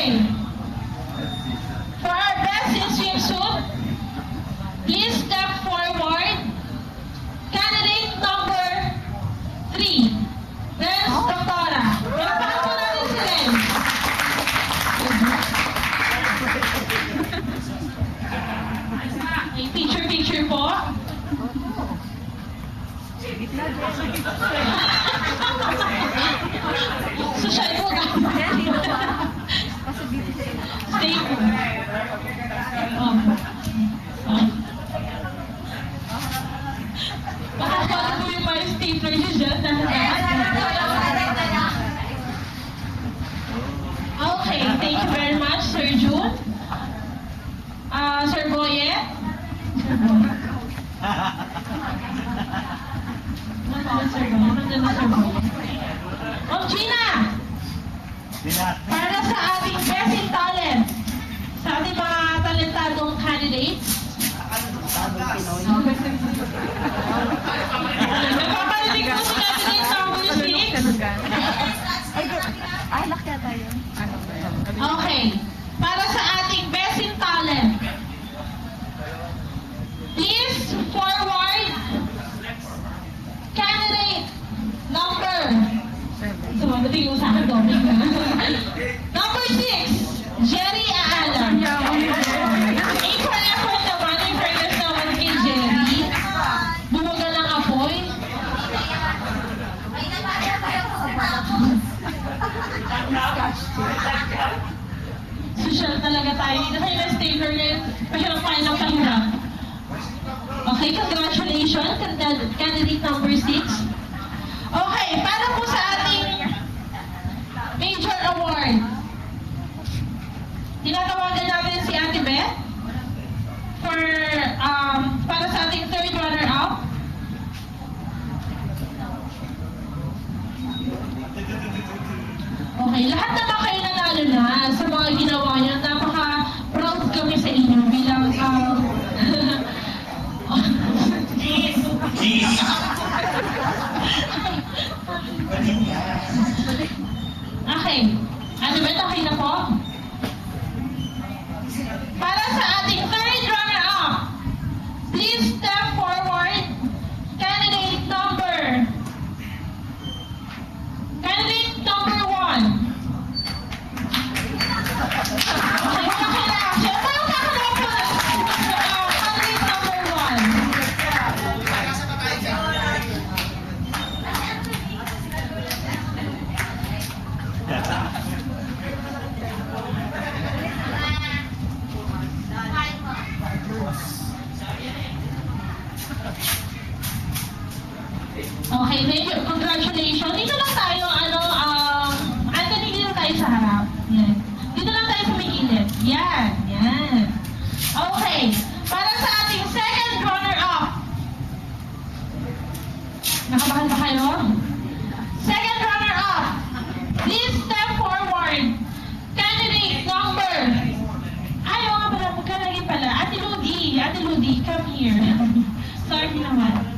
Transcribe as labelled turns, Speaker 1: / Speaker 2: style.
Speaker 1: Okay. For our best in swimsuit, please step forward. Candidate number 3, Renz Doctora. Palakpakan po natin si Renz. Okay, picture po. Social po ka. Stay po. Makakala po yung mga stapler nyo dyan. Okay, thank you very much, Sir June. Sir Boye. Oh, Gina! Para sa ating best in talent, sa ating mga talentadong candidates, napapalinig po si candidate number 6.
Speaker 2: Ay, laki tayo.
Speaker 1: Okay. Para sa ating best in talent, please forward candidate number. Sumabating mo sa akin, Dominic. Number 6, Jerry Aalan. Equal effort naman, in fairness naman kay Jerry. Bumuga ng apoy. Social talaga tayo dito. Kaya na stapler ngayon, mahirap tayo ng pahirap. Okay, congratulations, candidate number 6. Okay, para po sa ating major award, tinatawagan natin si Ate Beth for, para sa ating third runner-up. Okay, lahat naman kayo nanalo na sa mga ginawa niyo. Napaka-proud kami sa inyo bilang, Okay. Ano ba? Okay na po? Para sa ating third runner-up, please step forward. Candidate number 1. Okay, okay na. Siyempre, candidate number 1. Okay, thank you. Congratulations. Dito lang tayo, Anthony, dito tayo sa harap. Yan. Dito lang tayo sa may gilid. Yan, yan. Okay. Para sa ating second runner-up. Nakabahan ba kayo? Second runner-up. Please step forward. Candidate number. Ay, oo nga pala. Magkalagay pala. Ate Ludi, come here. Sorry naman.